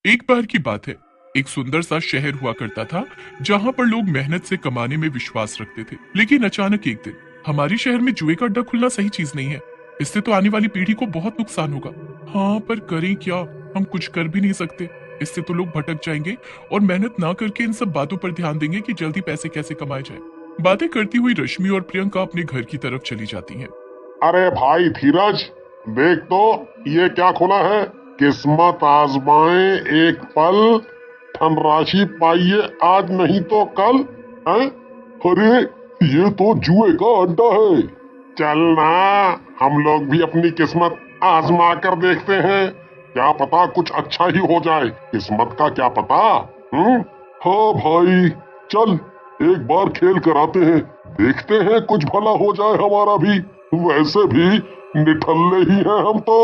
एक बार की बात है। एक सुंदर सा शहर हुआ करता था जहां पर लोग मेहनत से कमाने में विश्वास रखते थे। लेकिन अचानक एक दिन हमारे शहर में जुए का अड्डा खुलना सही चीज नहीं है। इससे तो आने वाली पीढ़ी को बहुत नुकसान होगा। हाँ, पर करें क्या? हम कुछ कर भी नहीं सकते। इससे तो लोग भटक जाएंगे और मेहनत ना करके इन सब बातों पर ध्यान देंगे कि जल्दी पैसे कैसे कमाए जाए। बातें करती हुई रश्मि और प्रियंका अपने घर की तरफ चली जाती हैं। अरे भाई धीरज, देख तो ये क्या खुला है। किस्मत आजमाए एक पल, धनराशि पाइए आज नहीं तो कल। हैं? अरे ये तो जुए का अड्डा है। चल ना, हम लोग भी अपनी किस्मत आजमा कर देखते हैं। क्या पता कुछ अच्छा ही हो जाए। किस्मत का क्या पता। हम्म। हाँ भाई, चल एक बार खेल कर आते हैं। देखते हैं कुछ भला हो जाए हमारा भी। वैसे भी निठल्ले ही हैं हम तो।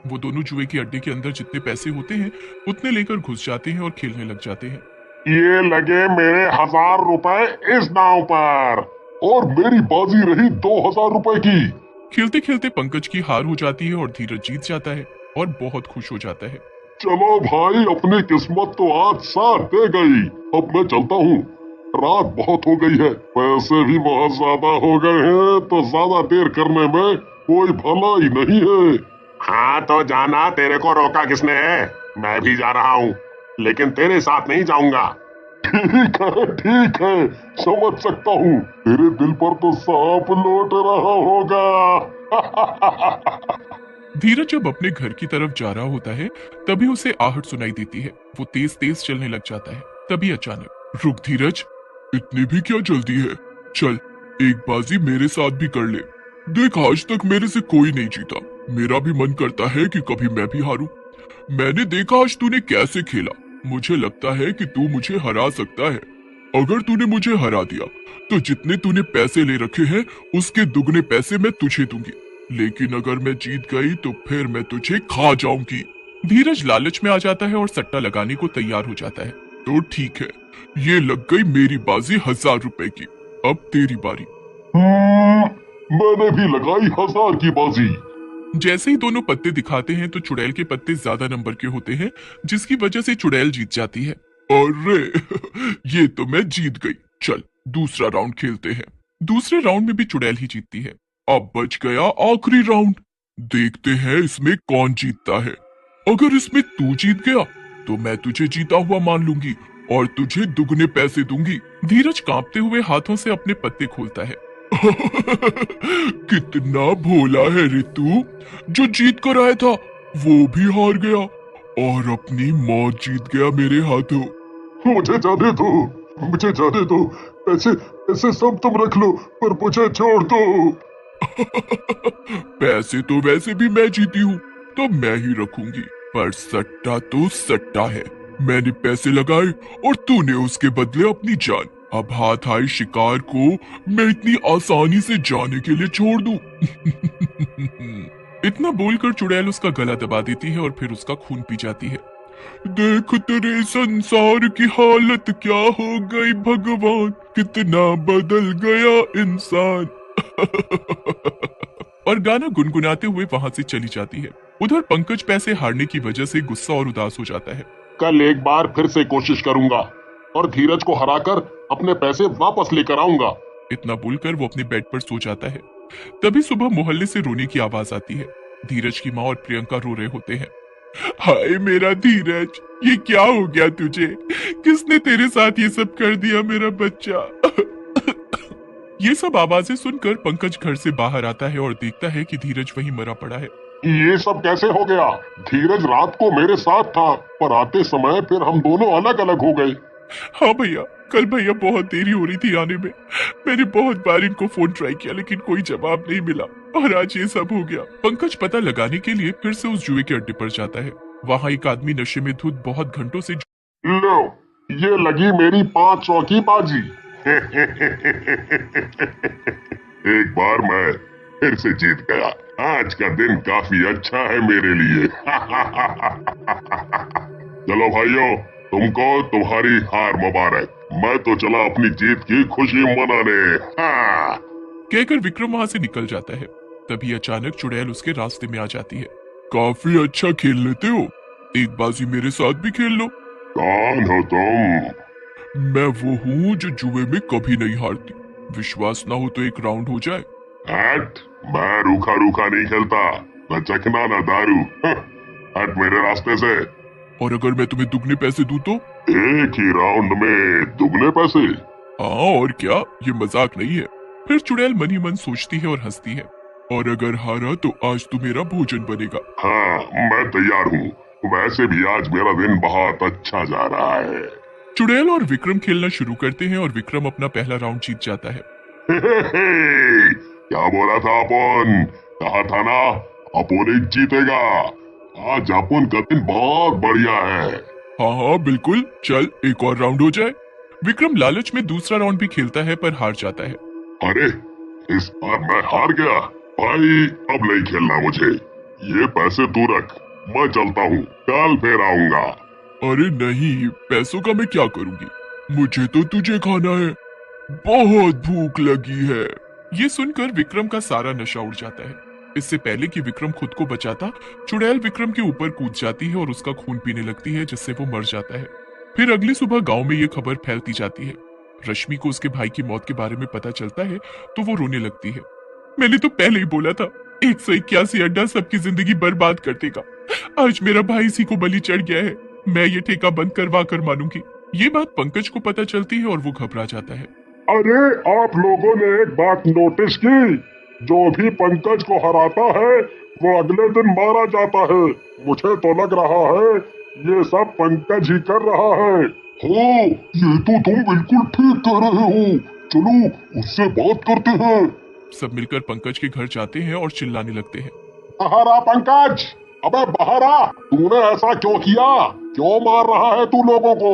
वो दोनों जुए के अड्डे के अंदर जितने पैसे होते हैं उतने लेकर घुस जाते हैं और खेलने लग जाते हैं। ये लगे मेरे 1000 रुपए इस दांव पर, और मेरी बाजी रही 2000 रुपए की। खेलते खेलते पंकज की हार हो जाती है और धीरज जीत जाता है और बहुत खुश हो जाता है। चलो भाई, अपनी किस्मत तो आज साथ दे गई। अब मैं चलता हूँ, रात बहुत हो गई है, पैसे भी बहुत ज्यादा हो गए हैं, तो ज्यादा देर करने में कोई भलाई नहीं है। हाँ तो जाना, तेरे को रोका किसने है। मैं भी जा रहा हूँ, लेकिन तेरे साथ नहीं जाऊंगा। ठीक है, समझ सकता हूँ। तेरे दिल पर तो सांप लौट रहा होगा। धीरज जब अपने घर की तरफ जा रहा होता है तभी उसे आहट सुनाई देती है। वो तेज तेज चलने लग जाता है। तभी अचानक, रुक धीरज, इतनी भी क्या जल्दी है? चल एक बाजी मेरे साथ भी कर ले। देख, आज तक मेरे से कोई नहीं जीता। मेरा भी मन करता है कि कभी मैं भी हारूं। मैंने देखा आज तूने कैसे खेला। मुझे लगता है कि तू मुझे हरा सकता है। अगर तूने मुझे हरा दिया तो जितने तूने पैसे ले रखे हैं उसके दुगने पैसे मैं तुझे दूंगी। लेकिन अगर मैं जीत गई तो फिर मैं तुझे खा जाऊंगी। धीरज लालच में आ जाता है और सट्टा लगाने को तैयार हो जाता है। तो ठीक है, ये लग गई मेरी बाजी 1000 रुपए की। अब तेरी बारी। मैंने भी लगाई 1000 की बाजी। जैसे ही दोनों पत्ते दिखाते हैं तो चुड़ैल के पत्ते ज्यादा नंबर के होते हैं, जिसकी वजह से चुड़ैल जीत जाती है। अरे ये तो मैं जीत गई। चल दूसरा राउंड खेलते हैं। दूसरे राउंड में भी चुड़ैल ही जीतती है। अब बच गया आखिरी राउंड। देखते हैं इसमें कौन जीतता है। अगर इसमें तू जीत गया तो मैं तुझे जीता हुआ मान लूंगी और तुझे दुगने पैसे दूंगी। धीरज कांपते हुए हाथों से अपने पत्ते खोलता है। कितना भोला है रितु, जो जीत कर आया था वो भी हार गया और अपनी मौत जीत गया मेरे हाथों। मुझे जाने दो, मुझे जाने दो। पैसे पैसे सब तुम रख लो, पर मुझे छोड़ दो। पैसे तो वैसे भी मैं जीती हूँ तो मैं ही रखूंगी, पर सट्टा तो सट्टा है। मैंने पैसे लगाए और तूने उसके बदले अपनी जान। अब हाथ आए शिकार को मैं इतनी आसानी से जाने के लिए छोड़ दूं? इतना बोलकर चुड़ैल उसका गला दबा देती है और फिर उसका खून पी जाती है। देख तेरे संसार की हालत क्या हो गई भगवान, कितना बदल गया इंसान। और गाना गुनगुनाते हुए वहां से चली जाती है। उधर पंकज पैसे हारने की वजह से गुस्सा और उदास हो जाता है। कल एक बार फिर से कोशिश करूंगा और धीरज को हराकर अपने पैसे वापस लेकर आऊंगा। इतना बोलकर वो अपने बेड पर सो जाता है। तभी सुबह मोहल्ले से रोने की आवाज आती है। धीरज की माँ और प्रियंका रो रहे होते हैं। हाय मेरा धीरज, ये क्या हो गया तुझे? किसने तेरे साथ ये सब कर दिया मेरा बच्चा? ये सब आवाजें सुनकर पंकज घर से बाहर आता है और देखता है कि धीरज वहीं मरा पड़ा है। ये सब कैसे हो गया? धीरज रात को मेरे साथ था, पर आते समय फिर हम दोनों अलग अलग हो गए। हाँ भैया, कल भैया बहुत देरी हो रही थी आने में। मैंने बहुत बार इनको फोन ट्राई किया लेकिन कोई जवाब नहीं मिला और आज ये सब हो गया। पंकज पता लगाने के लिए फिर से उस जुए के अड्डे पर जाता है। वहाँ एक आदमी नशे में धुत बहुत घंटों से लो, ये लगी मेरी 500 की बाजी। एक बार मैं फिर से जीत गया। आज का दिन काफी अच्छा है मेरे लिए। चलो भाइयों, तुमको तुम्हारी हार मुबारक। मैं तो चला अपनी जीत की खुशी मनाने। हाँ। कहकर विक्रम वहां से निकल जाता है। तभी अचानक चुड़ैल उसके रास्ते में आ जाती है। काफी अच्छा खेल लेते हो, एक बाजी मेरे साथ भी खेल लो। कौन हो तुम? मैं वो हूँ जो जुए में कभी नहीं हारती। विश्वास ना हो तो एक राउंड हो जाए। हट, मैं रूखा रूखा नहीं खेलता, न चखना न दारू। हट मेरे रास्ते से। और अगर मैं तुम्हें दुगने पैसे दूं तो? एक ही राउंड में दुगने पैसे? हाँ और क्या, ये मजाक नहीं है। फिर चुड़ैल मन ही मन सोचती है और हंसती है। और अगर हारा तो आज तो मेरा भोजन बनेगा। हाँ, मैं तैयार हूँ। वैसे भी आज मेरा दिन बहुत अच्छा जा रहा है। चुड़ैल और विक्रम खेलना शुरू करते हैं और विक्रम अपना पहला राउंड जीत जाता है। क्या बोला था अपन? कहा था ना अपन एक जीतेगा। आज अपन का दिन बहुत बढ़िया है। हाँ हाँ बिल्कुल, चल एक और राउंड हो जाए। विक्रम लालच में दूसरा राउंड भी खेलता है पर हार जाता है। अरे, इस बार मैं हार गया। भाई अब नहीं खेलना मुझे। ये पैसे तू रख, मैं चलता हूँ, कल फिर आऊंगा। अरे नहीं, पैसों का मैं क्या करूंगी, मुझे तो तुझे खाना है, बहुत भूख लगी है। ये सुनकर विक्रम का सारा नशा उड़ जाता है। इससे पहले कि विक्रम खुद को बचाता, चुड़ैल विक्रम के ऊपर कूद जाती है और उसका खून पीने लगती है, जिससे वो मर जाता है। फिर अगली सुबह गांव में ये खबर फैलती जाती है। रश्मि को उसके भाई की मौत के बारे में पता चलता है तो वो रोने लगती है। मैंने तो पहले ही बोला था, 181 अड्डा सबकी जिंदगी बर्बाद कर देगा। आज मेरा भाई इसी को बलि चढ़ गया है, मैं ये ठेका बंद करवा कर मानूंगी। ये बात पंकज को पता चलती है और वो घबरा जाता है। अरे, आप लोगों ने एक बात नोटिस की? जो भी पंकज को हराता है वो अगले दिन मारा जाता है। मुझे तो लग रहा है ये सब पंकज ही कर रहा है। हाँ, ये तो तुम बिल्कुल ठीक कह रहे हो। चलो उससे बात करते हैं। सब मिलकर पंकज के घर जाते हैं और चिल्लाने लगते हैं। बाहर आ पंकज, अबे बाहर आ। तूने ऐसा क्यों किया? क्यों मार रहा है तू लोगों को?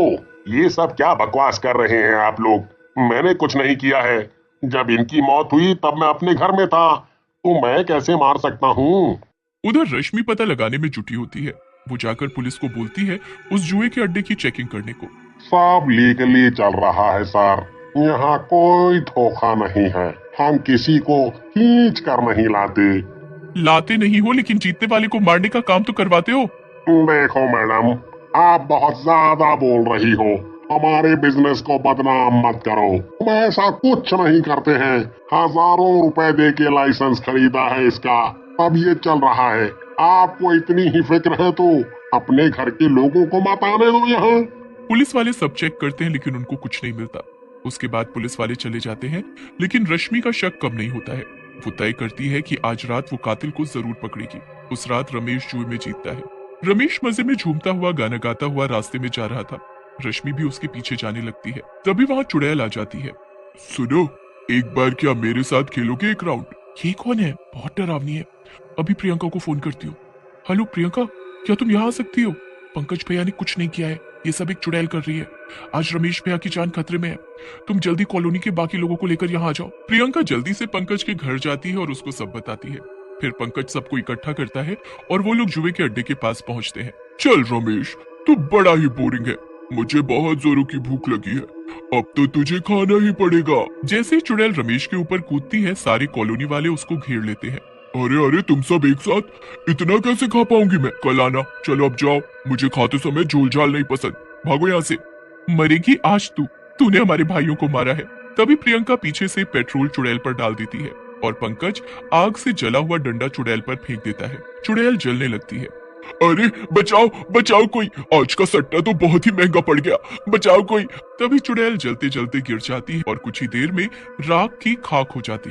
ये सब क्या बकवास कर रहे हैं आप लोग? मैंने कुछ नहीं किया है। जब इनकी मौत हुई तब मैं अपने घर में था, तो मैं कैसे मार सकता हूँ? उधर रश्मि पता लगाने में जुटी होती है। वो जाकर पुलिस को बोलती है उस जुए के अड्डे की चेकिंग करने को। सब लीगली चल रहा है सर, यहाँ कोई धोखा नहीं है। हम किसी को खींच कर नहीं लाते नहीं हो, लेकिन जीतने वाले को मारने का काम तो करवाते हो। देखो मैडम, आप बहुत ज्यादा बोल रही हो। हमारे बिजनेस को बदनाम मत करो। हम ऐसा कुछ नहीं करते हैं। हजारों रुपए दे के लाइसेंस खरीदा है इसका, अब ये चल रहा है। आपको इतनी ही फिक्र है तो अपने घर के लोगों को मत आने दो यहाँ। पुलिस वाले सब चेक करते हैं लेकिन उनको कुछ नहीं मिलता। उसके बाद पुलिस वाले चले जाते हैं, लेकिन रश्मि का शक कम नहीं होता है। वो तय करती है कि आज रात वो कातिल को जरूर पकड़ेगी। उस रात रमेश जुए में जीतता है। रमेश मजे में झूमता हुआ गाना गाता हुआ रास्ते में जा रहा था। रश्मि भी उसके पीछे जाने लगती है। तभी वहाँ चुड़ैल आ जाती है। सुनो, एक बार क्या मेरे साथ खेलोगे एक राउंड? ये कौन है? बहुत डरावनी है। अभी प्रियंका को फोन करती हूँ। हेलो प्रियंका, क्या तुम यहाँ आ सकती हो? पंकज भैया ने कुछ नहीं किया है, ये सब एक चुड़ैल कर रही है। आज रमेश भैया की जान खतरे में है। तुम जल्दी कॉलोनी के बाकी लोगों को लेकर यहाँ आ जाओ। प्रियंका जल्दी से पंकज के घर जाती है और उसको सब बताती है। फिर पंकज सबको इकट्ठा करता है और वो लोग जुए के अड्डे के पास पहुंचते हैं। चल रमेश, तू बड़ा ही बोरिंग है, मुझे बहुत जोरों की भूख लगी है, अब तो तुझे खाना ही पड़ेगा। जैसे ही चुड़ैल रमेश के ऊपर कूदती है, सारे कॉलोनी वाले उसको घेर लेते हैं। अरे अरे, तुम सब एक साथ, इतना कैसे खा पाऊंगी मैं? कल आना। चलो अब जाओ, मुझे खाते समय झोल झाल नहीं पसंद, भागो यहाँ से। मरेगी आज तू, तूने हमारे भाइयों को मारा है। तभी प्रियंका पीछे से पेट्रोल चुड़ैल पर डाल देती है और पंकज आग से जला हुआ डंडा चुड़ैल पर फेंक देता है। चुड़ैल जलने लगती है। अरे बचाओ बचाओ कोई, आज का सट्टा तो बहुत ही महंगा पड़ गया, बचाओ कोई। तभी चुड़ैल जलते जलते गिर जाती है और कुछ ही देर में राख की खाक हो जाती है।